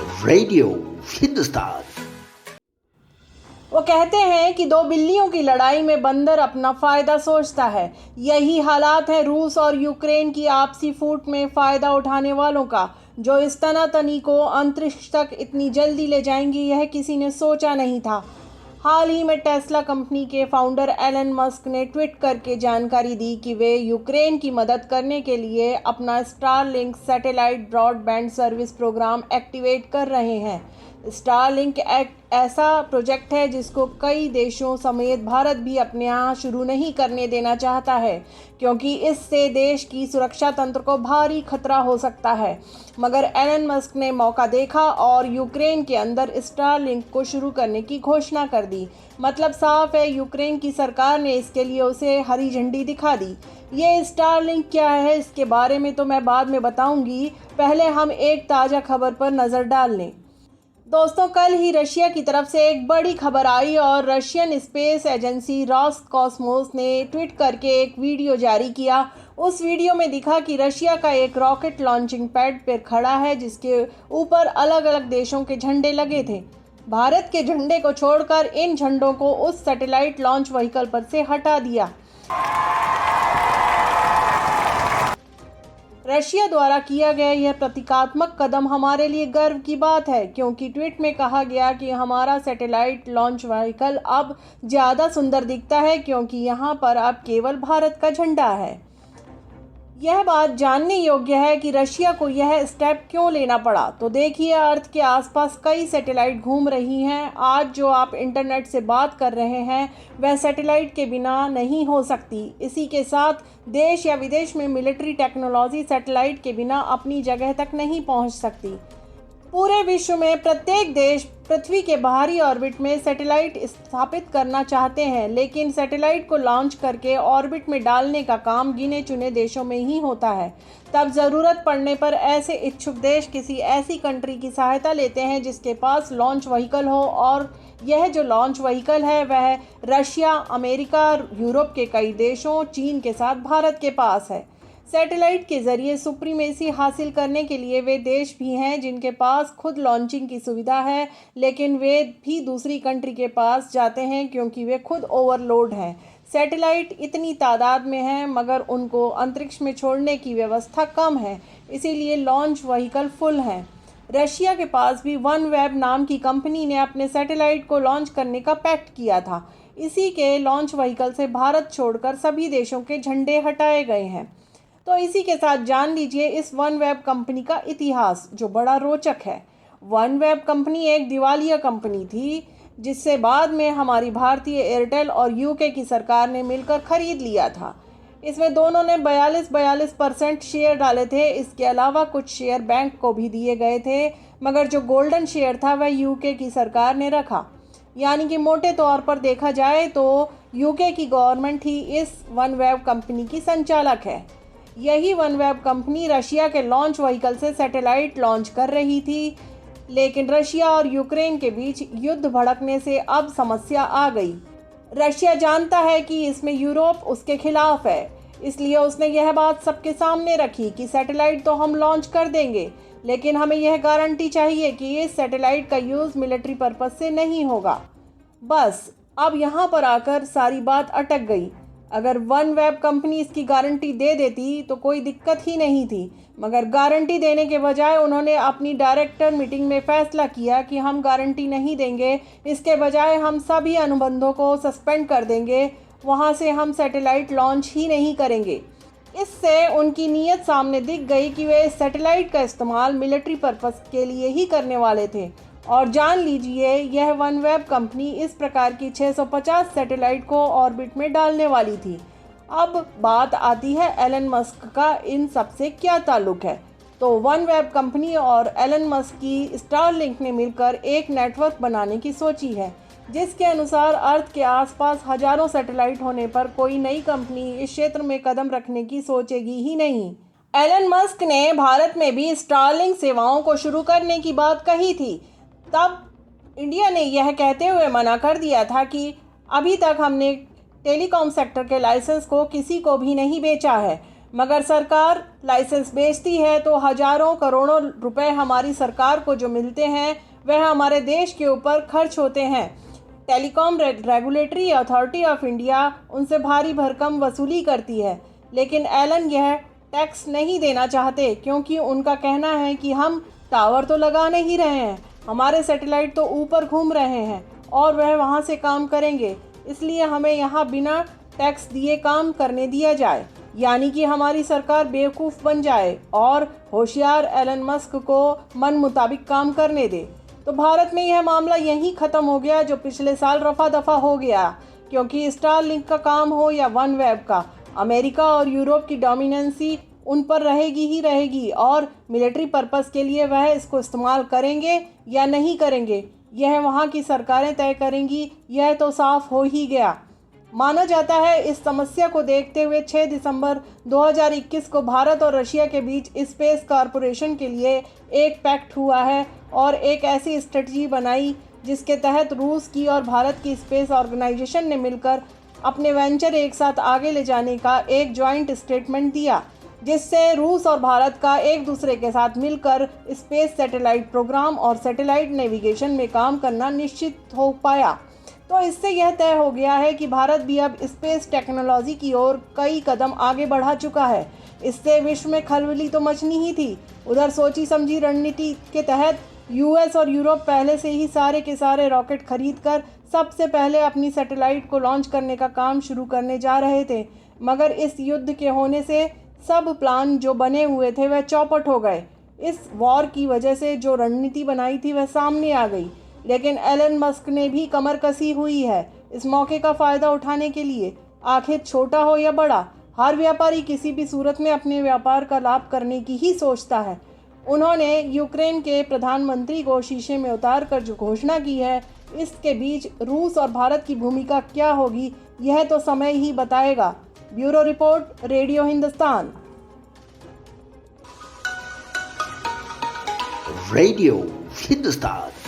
Radio Hindustan. वो कहते हैं कि दो बिल्लियों की लड़ाई में बंदर अपना फायदा सोचता है। यही हालात है रूस और यूक्रेन की आपसी फूट में फायदा उठाने वालों का, जो इस तनातनी को अंतरिक्ष तक इतनी जल्दी ले जाएंगी, यह किसी ने सोचा नहीं था। हाल ही में टेस्ला कंपनी के फाउंडर एलन मस्क ने ट्वीट करके जानकारी दी कि वे यूक्रेन की मदद करने के लिए अपना Starlink satellite broadband service program activate कर रहे हैं। स्टारलिंक एक ऐसा प्रोजेक्ट है जिसको कई देशों समेत भारत भी अपने यहाँ शुरू नहीं करने देना चाहता है, क्योंकि इससे देश की सुरक्षा तंत्र को भारी खतरा हो सकता है। मगर एलन मस्क ने मौका देखा और यूक्रेन के अंदर स्टारलिंक को शुरू करने की घोषणा कर दी। मतलब साफ है, यूक्रेन की सरकार ने इसके लिए उसे हरी झंडी दिखा दी। ये स्टारलिंक क्या है, इसके बारे में तो मैं बाद में बताऊंगी। पहले हम एक ताज़ा खबर पर नज़र डाल लें। दोस्तों, कल ही रशिया की तरफ से एक बड़ी खबर आई और रशियन स्पेस एजेंसी रॉसकॉस्मोस ने ट्वीट करके एक वीडियो जारी किया। उस वीडियो में दिखा कि रशिया का एक रॉकेट लॉन्चिंग पैड पर खड़ा है, जिसके ऊपर अलग अलग देशों के झंडे लगे थे। भारत के झंडे को छोड़कर इन झंडों को उस सैटेलाइट लॉन्च व्हीकल पर से हटा दिया। रशिया द्वारा किया गया यह प्रतीकात्मक कदम हमारे लिए गर्व की बात है, क्योंकि ट्वीट में कहा गया कि हमारा सैटेलाइट लॉन्च व्हीकल अब ज़्यादा सुंदर दिखता है क्योंकि यहाँ पर अब केवल भारत का झंडा है। यह बात जानने योग्य है कि रशिया को यह स्टेप क्यों लेना पड़ा। तो देखिए, अर्थ के आसपास कई सैटेलाइट घूम रही हैं। आज जो आप इंटरनेट से बात कर रहे हैं वह सैटेलाइट के बिना नहीं हो सकती। इसी के साथ देश या विदेश में मिलिट्री टेक्नोलॉजी सैटेलाइट के बिना अपनी जगह तक नहीं पहुंच सकती। पूरे विश्व में प्रत्येक देश पृथ्वी के बाहरी ऑर्बिट में सैटेलाइट स्थापित करना चाहते हैं, लेकिन सैटेलाइट को लॉन्च करके ऑर्बिट में डालने का काम गिने चुने देशों में ही होता है। तब ज़रूरत पड़ने पर ऐसे इच्छुक देश किसी ऐसी कंट्री की सहायता लेते हैं जिसके पास लॉन्च व्हीकल हो, और यह जो लॉन्च व्हीकल है वह रशिया, अमेरिका, यूरोप के कई देशों, चीन के साथ भारत के पास है। सैटेलाइट के जरिए सुप्रीमेसी हासिल करने के लिए वे देश भी हैं जिनके पास खुद लॉन्चिंग की सुविधा है, लेकिन वे भी दूसरी कंट्री के पास जाते हैं क्योंकि वे खुद ओवरलोड हैं। सैटेलाइट इतनी तादाद में हैं मगर उनको अंतरिक्ष में छोड़ने की व्यवस्था कम है, इसीलिए लॉन्च व्हीकल फुल हैं। रशिया के पास भी OneWeb नाम की कंपनी ने अपने सैटेलाइट को लॉन्च करने का पैक्ट किया था। इसी के लॉन्च व्हीकल से भारत छोड़कर सभी देशों के झंडे हटाए गए हैं। तो इसी के साथ जान लीजिए इस OneWeb कंपनी का इतिहास, जो बड़ा रोचक है। OneWeb कंपनी एक दिवालिया कंपनी थी, जिससे बाद में हमारी भारतीय एयरटेल और यूके की सरकार ने मिलकर खरीद लिया था। इसमें दोनों ने 42% शेयर डाले थे। इसके अलावा कुछ शेयर बैंक को भी दिए गए थे, मगर जो गोल्डन शेयर था वह यूके की सरकार ने रखा। यानी कि मोटे तौर पर देखा जाए तो यूके की गवर्नमेंट ही इस OneWeb कंपनी की संचालक है। यही OneWeb कंपनी रशिया के लॉन्च व्हीकल से सैटेलाइट लॉन्च कर रही थी, लेकिन रशिया और यूक्रेन के बीच युद्ध भड़कने से अब समस्या आ गई। रशिया जानता है कि इसमें यूरोप उसके खिलाफ है, इसलिए उसने यह बात सबके सामने रखी कि सैटेलाइट तो हम लॉन्च कर देंगे, लेकिन हमें यह गारंटी चाहिए कि इस सैटेलाइट का यूज़ मिलिट्री पर्पस से नहीं होगा। बस अब यहाँ पर आकर सारी बात अटक गई। अगर OneWeb कंपनी इसकी गारंटी दे देती तो कोई दिक्कत ही नहीं थी, मगर गारंटी देने के बजाय उन्होंने अपनी डायरेक्टर मीटिंग में फैसला किया कि हम गारंटी नहीं देंगे, इसके बजाय हम सभी अनुबंधों को सस्पेंड कर देंगे, वहां से हम सैटेलाइट लॉन्च ही नहीं करेंगे। इससे उनकी नीयत सामने दिख गई कि वे सैटेलाइट का इस्तेमाल मिलिट्री पर्पस के लिए ही करने वाले थे। और जान लीजिए, यह OneWeb कंपनी इस प्रकार की 650 सैटेलाइट को ऑर्बिट में डालने वाली थी। अब बात आती है एलन मस्क का इन सब से क्या ताल्लुक है। तो OneWeb कंपनी और एलन मस्क की स्टारलिंक ने मिलकर एक नेटवर्क बनाने की सोची है, जिसके अनुसार अर्थ के आसपास हजारों सैटेलाइट होने पर कोई नई कंपनी इस क्षेत्र में कदम रखने की सोचेगी ही नहीं। एलन मस्क ने भारत में भी स्टारलिंक सेवाओं को शुरू करने की बात कही थी। तब इंडिया ने यह कहते हुए मना कर दिया था कि अभी तक हमने टेलीकॉम सेक्टर के लाइसेंस को किसी को भी नहीं बेचा है। मगर सरकार लाइसेंस बेचती है तो हजारों करोड़ों रुपए हमारी सरकार को जो मिलते हैं वह हमारे देश के ऊपर खर्च होते हैं। Telecom regulatory authority of India उनसे भारी भरकम वसूली करती है, लेकिन एलन यह टैक्स नहीं देना चाहते क्योंकि उनका कहना है कि हम टावर तो लगा नहीं रहे हैं, हमारे सैटेलाइट तो ऊपर घूम रहे हैं और वह वहां से काम करेंगे, इसलिए हमें यहाँ बिना टैक्स दिए काम करने दिया जाए, यानी कि हमारी सरकार बेवकूफ़ बन जाए और होशियार एलन मस्क को मन मुताबिक काम करने दे। तो भारत में यह मामला यहीं ख़त्म हो गया जो पिछले साल रफा दफा हो गया, क्योंकि स्टारलिंक का काम हो या वन वेब का, अमेरिका और यूरोप की डोमिनेंसी उन पर रहेगी ही रहेगी और मिलिट्री पर्पस के लिए वह इसको इस्तेमाल करेंगे या नहीं करेंगे यह वहाँ की सरकारें तय करेंगी। यह तो साफ हो ही गया। माना जाता है इस समस्या को देखते हुए 6 दिसंबर 2021 को भारत और रशिया के बीच स्पेस कॉरपोरेशन के लिए एक पैक्ट हुआ है और एक ऐसी स्ट्रेटजी बनाई जिसके तहत रूस की और भारत की स्पेस ऑर्गेनाइजेशन ने मिलकर अपने वेंचर एक साथ आगे ले जाने का एक जॉइंट स्टेटमेंट दिया, जिससे रूस और भारत का एक दूसरे के साथ मिलकर स्पेस सैटेलाइट प्रोग्राम और सैटेलाइट नेविगेशन में काम करना निश्चित हो पाया। तो इससे यह तय हो गया है कि भारत भी अब स्पेस टेक्नोलॉजी की ओर कई कदम आगे बढ़ा चुका है। इससे विश्व में खलबली तो मचनी ही थी। उधर सोची समझी रणनीति के तहत यूएस और यूरोप पहले से ही सारे के सारे रॉकेट खरीदकर सबसे पहले अपनी सैटेलाइट को लॉन्च करने का काम शुरू करने जा रहे थे, मगर इस युद्ध के होने से सब प्लान जो बने हुए थे वह चौपट हो गए। इस वॉर की वजह से जो रणनीति बनाई थी वह सामने आ गई, लेकिन एलन मस्क ने भी कमर कसी हुई है इस मौके का फ़ायदा उठाने के लिए। आखिर छोटा हो या बड़ा, हर व्यापारी किसी भी सूरत में अपने व्यापार का लाभ करने की ही सोचता है। उन्होंने यूक्रेन के प्रधानमंत्री को शीशे में उतार कर जो घोषणा की है, इसके बीच रूस और भारत की भूमिका क्या होगी यह तो समय ही बताएगा। Bureau report, radio Hindustan. Radio Hindustan.